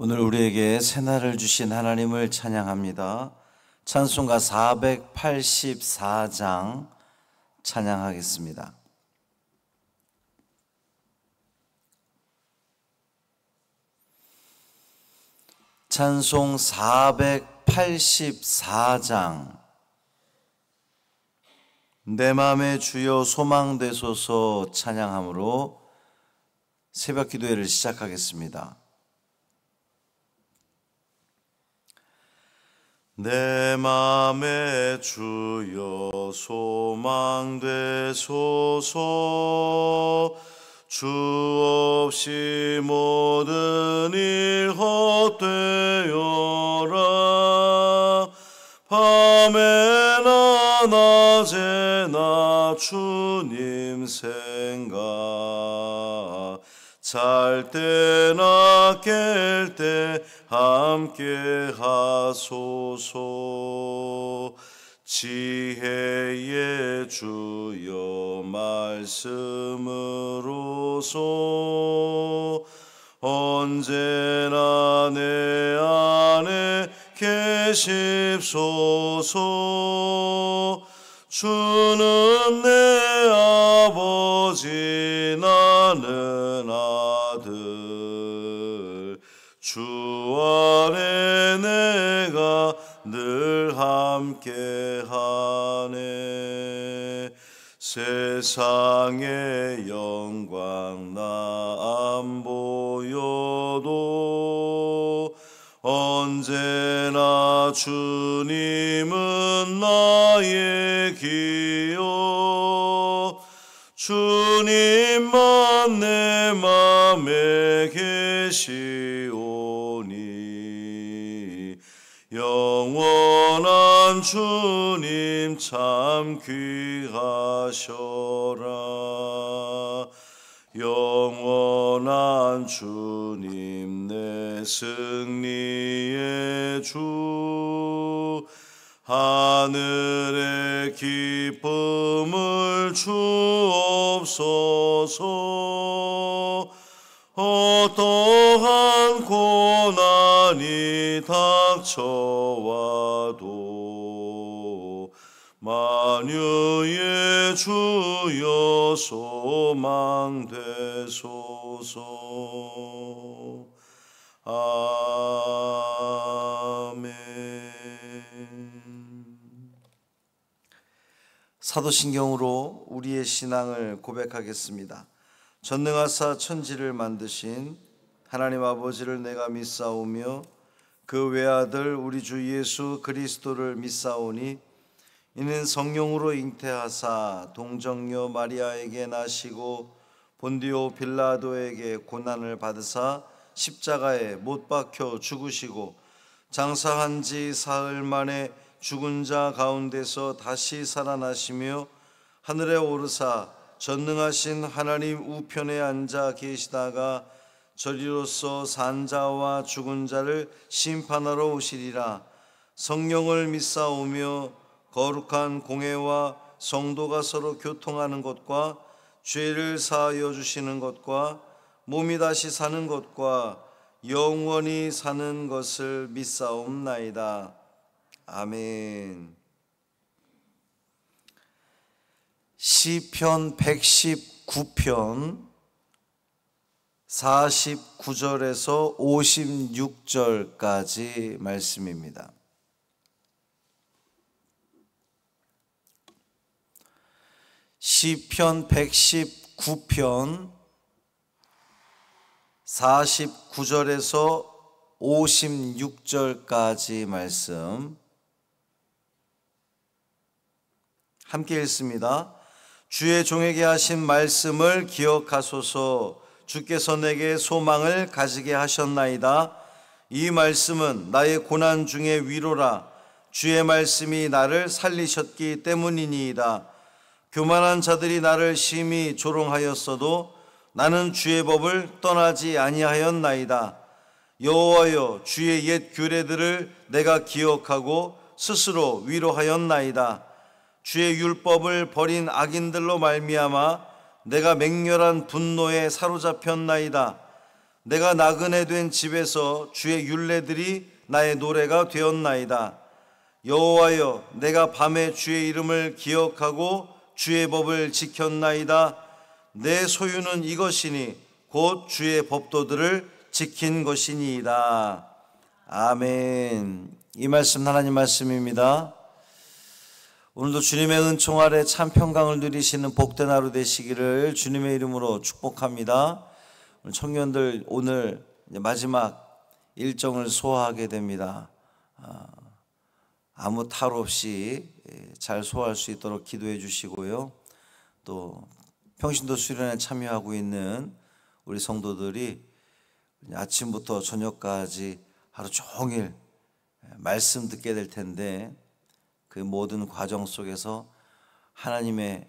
오늘 우리에게 새날을 주신 하나님을 찬양합니다. 찬송가 484장 찬양하겠습니다. 찬송 484장. 내 맘의 주여 소망되소서 찬양함으로 새벽 기도회를 시작하겠습니다. 내 맘의 주여 소망되소서. 주 없이 모든 일 헛되어라. 밤에나 낮에나 주님 생각, 잘 때나 깰 때 함께 하소서. 지혜의 주여 말씀으로서 언제나 내 안에 계십소서. 주는 내 아버지 나는 아들, 주 안에 내가 늘 함께하네. 세상의 영광 나 안 보여도 언제나 주님은 나의 기여. 주님만 내 맘에 계시오니 영원한 주님 참 귀하셔라. 영원한 주님 내 승리의 주, 하늘의 기쁨을 주옵소서. 어떠한 고난이 닥쳐와도 만유의 주여 소망되소서. 아멘. 사도신경으로 우리의 신앙을 고백하겠습니다. 전능하사 천지를 만드신 하나님 아버지를 내가 믿사오며 그 외아들 우리 주 예수 그리스도를 믿사오니 이는 성령으로 잉태하사 동정녀 마리아에게 나시고 본디오 빌라도에게 고난을 받으사 십자가에 못 박혀 죽으시고 장사한 지 사흘 만에 죽은 자 가운데서 다시 살아나시며 하늘에 오르사 전능하신 하나님 우편에 앉아 계시다가 저리로서 산 자와 죽은 자를 심판하러 오시리라. 성령을 믿사오며 거룩한 공회와 성도가 서로 교통하는 것과 죄를 사하여 주시는 것과 몸이 다시 사는 것과 영원히 사는 것을 믿사옵나이다. 아멘. 시편 119편 49절에서 56절까지 말씀입니다. 시편 119편 49절에서 56절까지 말씀 함께 읽습니다. 주의 종에게 하신 말씀을 기억하소서. 주께서 내게 소망을 가지게 하셨나이다. 이 말씀은 나의 고난 중에 위로라. 주의 말씀이 나를 살리셨기 때문이니이다. 교만한 자들이 나를 심히 조롱하였어도 나는 주의 법을 떠나지 아니하였나이다. 여호와여, 주의 옛 규례들을 내가 기억하고 스스로 위로하였나이다. 주의 율법을 버린 악인들로 말미암아 내가 맹렬한 분노에 사로잡혔나이다. 내가 나그네 된 집에서 주의 율례들이 나의 노래가 되었나이다. 여호와여, 내가 밤에 주의 이름을 기억하고 주의 법을 지켰나이다. 내 소유는 이것이니 곧 주의 법도들을 지킨 것이니이다. 아멘. 이 말씀 하나님 말씀입니다. 오늘도 주님의 은총 아래 참 평강을 누리시는 복된 하루 되시기를 주님의 이름으로 축복합니다. 청년들 오늘 마지막 일정을 소화하게 됩니다. 아무 탈 없이 잘 소화할 수 있도록 기도해 주시고요. 또 평신도 수련회 참여하고 있는 우리 성도들이 아침부터 저녁까지 하루 종일 말씀 듣게 될 텐데 그 모든 과정 속에서 하나님의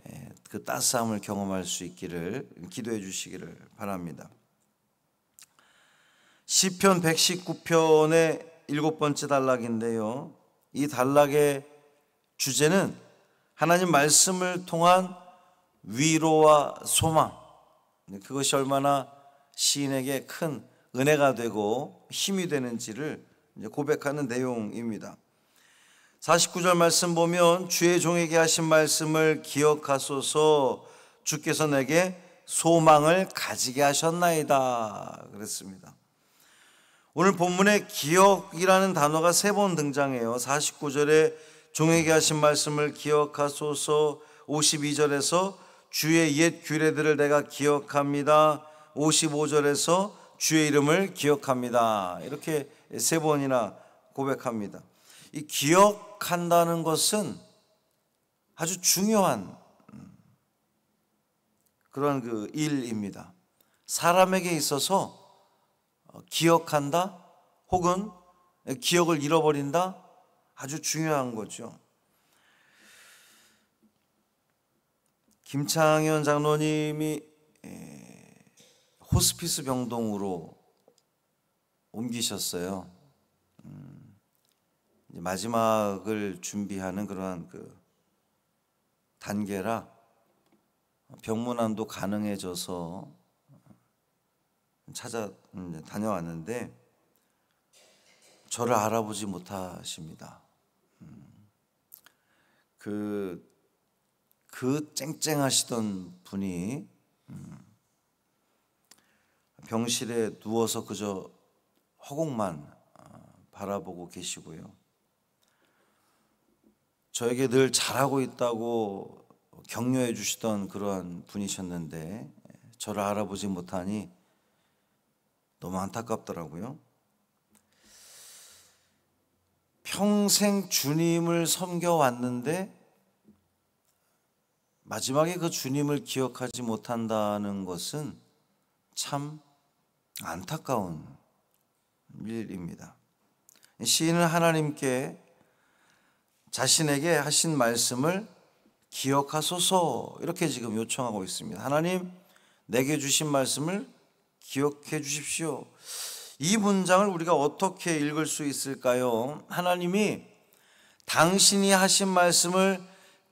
그 따스함을 경험할 수 있기를 기도해 주시기를 바랍니다. 시편 119편의 7번째 단락인데요. 이 단락의 주제는 하나님 말씀을 통한 위로와 소망, 그것이 얼마나 시인에게 큰 은혜가 되고 힘이 되는지를 고백하는 내용입니다. 49절 말씀 보면 주의 종에게 하신 말씀을 기억하소서, 주께서 내게 소망을 가지게 하셨나이다 그랬습니다. 오늘 본문에 기억이라는 단어가 3번 등장해요. 49절에 종에게 하신 말씀을 기억하소서, 52절에서 주의 옛 규례들을 내가 기억합니다, 55절에서 주의 이름을 기억합니다. 이렇게 3번이나 고백합니다. 이 기억한다는 것은 아주 중요한 그런 그 일입니다. 사람에게 있어서 기억한다 혹은 기억을 잃어버린다 아주 중요한 거죠. 김창현 장로님이 호스피스 병동으로 옮기셨어요. 마지막을 준비하는 그러한 그 단계라 병문안도 가능해져서 다녀왔는데 저를 알아보지 못하십니다. 그 쨍쨍하시던 분이 병실에 누워서 그저 허공만 바라보고 계시고요. 저에게 늘 잘하고 있다고 격려해 주시던 그러한 분이셨는데 저를 알아보지 못하니 너무 안타깝더라고요. 평생 주님을 섬겨왔는데 마지막에 그 주님을 기억하지 못한다는 것은 참 안타까운 일입니다. 시인은 하나님께 자신에게 하신 말씀을 기억하소서 이렇게 지금 요청하고 있습니다. 하나님, 내게 주신 말씀을 기억해 주십시오. 이 문장을 우리가 어떻게 읽을 수 있을까요? 하나님이 당신이 하신 말씀을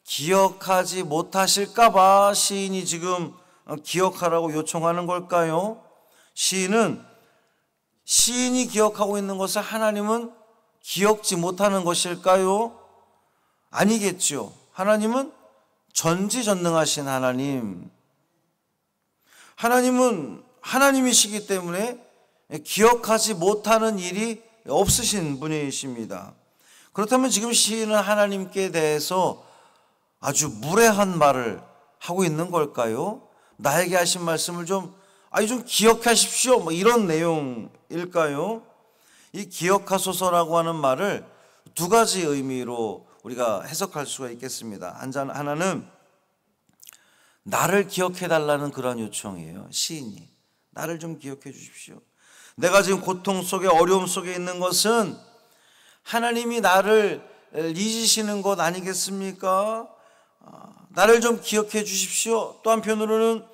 기억하지 못하실까 봐 시인이 지금 기억하라고 요청하는 걸까요? 시인이 기억하고 있는 것을 하나님은 기억지 못하는 것일까요? 아니겠죠. 하나님은 전지전능하신 하나님, 하나님은 하나님이시기 때문에 기억하지 못하는 일이 없으신 분이십니다. 그렇다면 지금 시인은 하나님께 대해서 아주 무례한 말을 하고 있는 걸까요? 나에게 하신 말씀을 좀 기억하십시오, 뭐 이런 내용일까요? 이 기억하소서라고 하는 말을 두 가지 의미로 우리가 해석할 수가 있겠습니다. 하나는 나를 기억해 달라는 그런 요청이에요. 시인이 나를 좀 기억해 주십시오. 내가 지금 고통 속에 어려움 속에 있는 것은 하나님이 나를 잊으시는 것 아니겠습니까? 나를 좀 기억해 주십시오. 또 한편으로는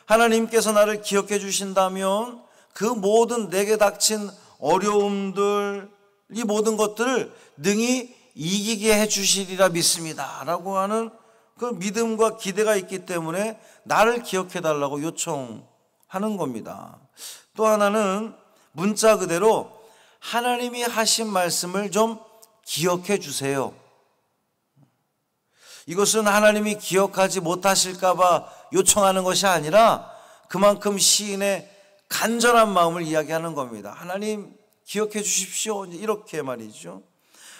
하나님께서 나를 기억해 주신다면 그 모든 내게 닥친 어려움들, 이 모든 것들을 능히 이기게 해 주시리라 믿습니다 라고 하는 그 믿음과 기대가 있기 때문에 나를 기억해 달라고 요청하는 겁니다. 또 하나는 문자 그대로 하나님이 하신 말씀을 좀 기억해 주세요. 이것은 하나님이 기억하지 못하실까 봐 요청하는 것이 아니라 그만큼 시인의 간절한 마음을 이야기하는 겁니다. 하나님 기억해 주십시오. 이렇게 말이죠.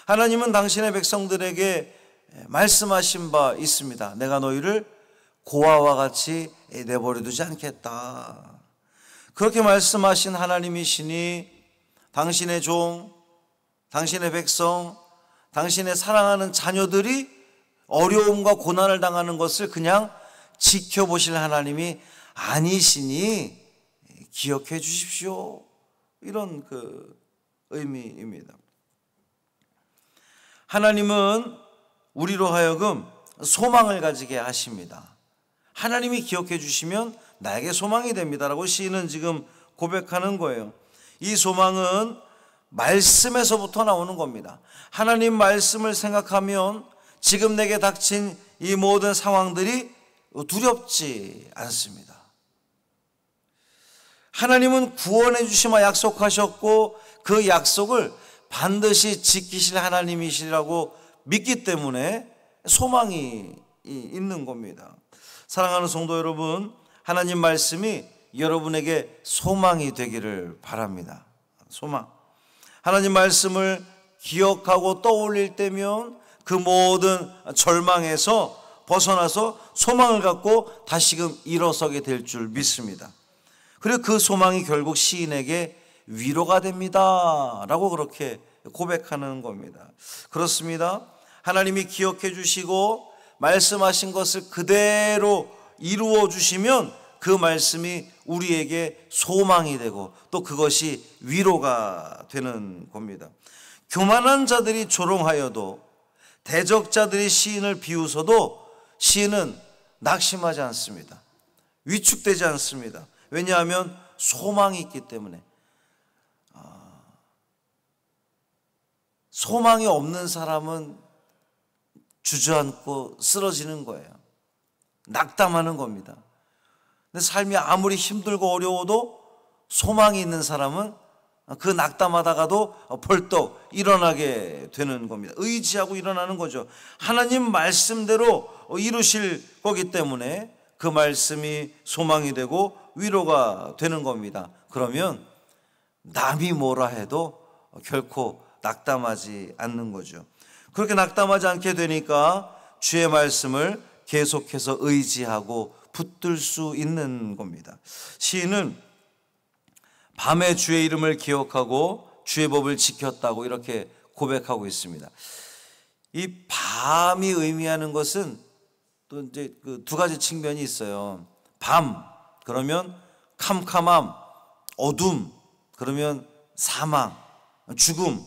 하나님은 당신의 백성들에게 말씀하신 바 있습니다. 내가 너희를 고아와 같이 내버려두지 않겠다. 그렇게 말씀하신 하나님이시니 당신의 종, 당신의 백성, 당신의 사랑하는 자녀들이 어려움과 고난을 당하는 것을 그냥 지켜보실 하나님이 아니시니 기억해 주십시오. 이런 의미입니다. 하나님은 우리로 하여금 소망을 가지게 하십니다. 하나님이 기억해 주시면 나에게 소망이 됩니다라고 시인은 지금 고백하는 거예요. 이 소망은 말씀에서부터 나오는 겁니다. 하나님 말씀을 생각하면 지금 내게 닥친 이 모든 상황들이 두렵지 않습니다. 하나님은 구원해 주시마 약속하셨고 그 약속을 반드시 지키실 하나님이시라고 믿기 때문에 소망이 있는 겁니다. 사랑하는 성도 여러분, 하나님 말씀이 여러분에게 소망이 되기를 바랍니다. 소망. 하나님 말씀을 기억하고 떠올릴 때면 그 모든 절망에서 벗어나서 소망을 갖고 다시금 일어서게 될 줄 믿습니다. 그리고 그 소망이 결국 시인에게 위로가 됩니다 라고 그렇게 고백하는 겁니다. 그렇습니다. 하나님이 기억해 주시고 말씀하신 것을 그대로 이루어 주시면 그 말씀이 우리에게 소망이 되고 또 그것이 위로가 되는 겁니다. 교만한 자들이 조롱하여도 대적자들이 시인을 비웃어도 시인은 낙심하지 않습니다. 위축되지 않습니다. 왜냐하면 소망이 있기 때문에. 소망이 없는 사람은 주저앉고 쓰러지는 거예요. 낙담하는 겁니다. 근데 삶이 아무리 힘들고 어려워도 소망이 있는 사람은 그 낙담하다가도 벌떡 일어나게 되는 겁니다. 의지하고 일어나는 거죠. 하나님 말씀대로 이루실 거기 때문에 그 말씀이 소망이 되고 위로가 되는 겁니다. 그러면 남이 뭐라 해도 결코 낙담하지 않는 거죠. 그렇게 낙담하지 않게 되니까 주의 말씀을 계속해서 의지하고 붙들 수 있는 겁니다. 시인은 밤에 주의 이름을 기억하고 주의 법을 지켰다고 이렇게 고백하고 있습니다. 이 밤이 의미하는 것은 또 이제 그 두 가지 측면이 있어요. 밤 그러면 캄캄함, 어둠 그러면 사망, 죽음,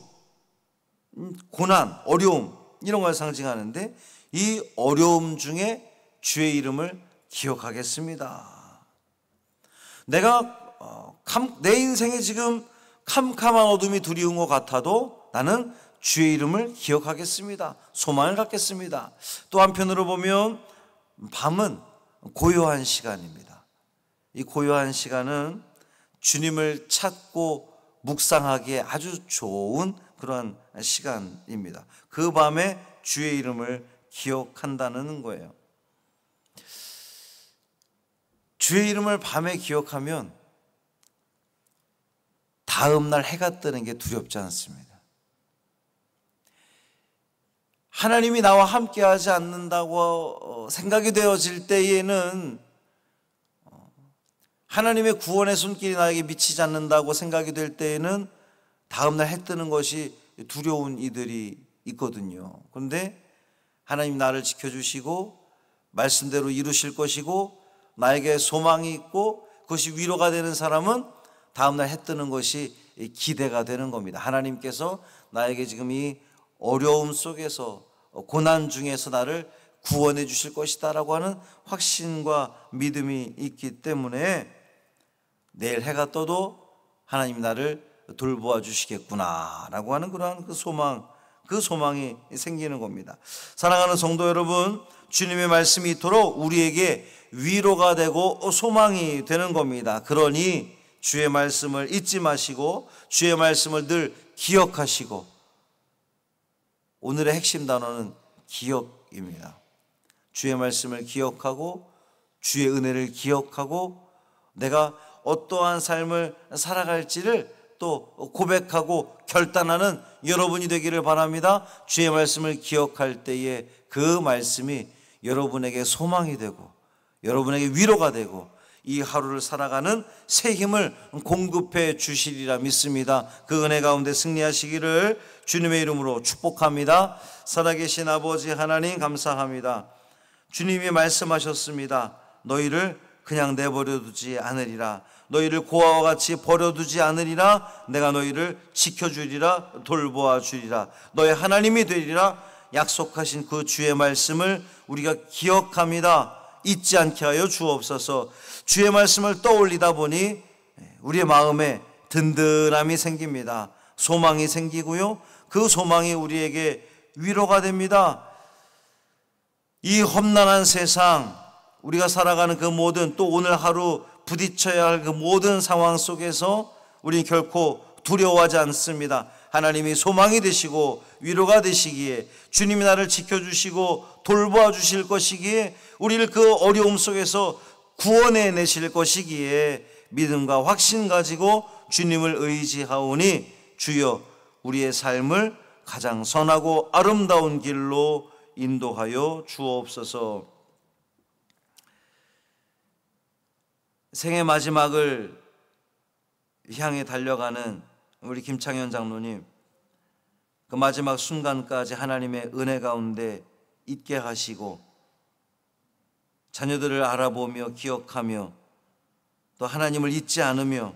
고난, 어려움 이런 걸 상징하는데 이 어려움 중에 주의 이름을 기억하겠습니다. 내가 내 인생에 지금 캄캄한 어둠이 두려운 것 같아도 나는 주의 이름을 기억하겠습니다. 소망을 갖겠습니다. 또 한편으로 보면 밤은 고요한 시간입니다. 이 고요한 시간은 주님을 찾고 묵상하기에 아주 좋은 그러한 시간입니다. 그 밤에 주의 이름을 기억한다는 거예요. 주의 이름을 밤에 기억하면 다음 날 해가 뜨는 게 두렵지 않습니다. 하나님이 나와 함께하지 않는다고 생각이 되어질 때에는 하나님의 구원의 손길이 나에게 미치지 않는다고 생각이 될 때에는 다음 날 해 뜨는 것이 두려운 이들이 있거든요. 그런데 하나님 나를 지켜주시고 말씀대로 이루실 것이고 나에게 소망이 있고 그것이 위로가 되는 사람은 다음날 해 뜨는 것이 기대가 되는 겁니다. 하나님께서 나에게 지금 이 어려움 속에서 고난 중에서 나를 구원해 주실 것이다 라고 하는 확신과 믿음이 있기 때문에 내일 해가 떠도 하나님 나를 돌보아 주시겠구나 라고 하는 그러한 그 소망이 생기는 겁니다. 사랑하는 성도 여러분, 주님의 말씀이 이토록 우리에게 위로가 되고 소망이 되는 겁니다. 그러니 주의 말씀을 잊지 마시고 주의 말씀을 늘 기억하시고, 오늘의 핵심 단어는 기억입니다. 주의 말씀을 기억하고 주의 은혜를 기억하고 내가 어떠한 삶을 살아갈지를 또 고백하고 결단하는 여러분이 되기를 바랍니다. 주의 말씀을 기억할 때에 그 말씀이 여러분에게 소망이 되고 여러분에게 위로가 되고 이 하루를 살아가는 새 힘을 공급해 주시리라 믿습니다. 그 은혜 가운데 승리하시기를 주님의 이름으로 축복합니다. 살아계신 아버지 하나님 감사합니다. 주님이 말씀하셨습니다. 너희를 그냥 내버려두지 않으리라. 너희를 고아와 같이 버려두지 않으리라. 내가 너희를 지켜주리라. 돌보아 주리라. 너의 하나님이 되리라. 약속하신 그 주의 말씀을 우리가 기억합니다. 잊지 않게 하여 주옵소서. 주의 말씀을 떠올리다 보니 우리의 마음에 든든함이 생깁니다. 소망이 생기고요, 그 소망이 우리에게 위로가 됩니다. 이 험난한 세상, 우리가 살아가는 그 모든, 또 오늘 하루 부딪혀야 할 그 모든 상황 속에서 우리는 결코 두려워하지 않습니다. 하나님이 소망이 되시고 위로가 되시기에, 주님이 나를 지켜주시고 돌보아 주실 것이기에, 우리를 그 어려움 속에서 구원해 내실 것이기에 믿음과 확신 가지고 주님을 의지하오니 주여 우리의 삶을 가장 선하고 아름다운 길로 인도하여 주옵소서. 생의 마지막을 향해 달려가는 우리 김창현 장로님, 그 마지막 순간까지 하나님의 은혜 가운데 있게 하시고 자녀들을 알아보며 기억하며 또 하나님을 잊지 않으며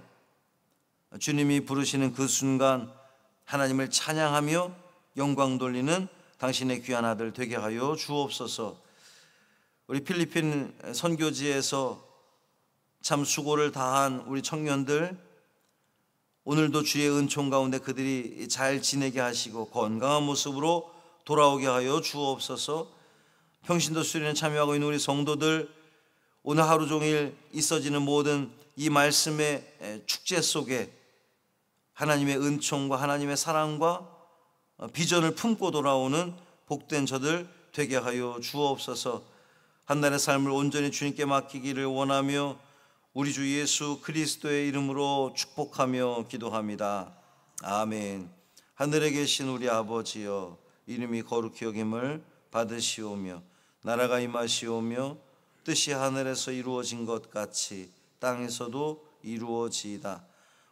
주님이 부르시는 그 순간 하나님을 찬양하며 영광 돌리는 당신의 귀한 아들 되게 하여 주옵소서. 우리 필리핀 선교지에서 참 수고를 다한 우리 청년들, 오늘도 주의 은총 가운데 그들이 잘 지내게 하시고 건강한 모습으로 돌아오게 하여 주옵소서. 평신도 수련에 참여하고 있는 우리 성도들, 오늘 하루 종일 있어지는 모든 이 말씀의 축제 속에 하나님의 은총과 하나님의 사랑과 비전을 품고 돌아오는 복된 저들 되게 하여 주옵소서. 한 날의 삶을 온전히 주님께 맡기기를 원하며 우리 주 예수 그리스도의 이름으로 축복하며 기도합니다. 아멘. 하늘에 계신 우리 아버지여, 이름이 거룩히 여김을 받으시오며 나라가 임하시오며 뜻이 하늘에서 이루어진 것 같이 땅에서도 이루어지이다.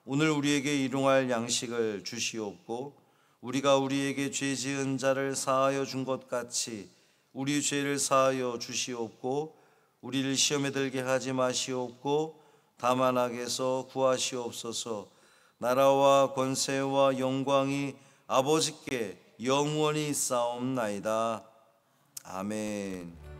오늘 우리에게 일용할 양식을 주시옵고 우리가 우리에게 죄 지은 자를 사하여 준 것 같이 우리 죄를 사하여 주시옵고 우리를 시험에 들게 하지 마시옵고 다만 악에서 구하시옵소서. 나라와 권세와 영광이 아버지께 영원히 있사옵나이다. 아멘.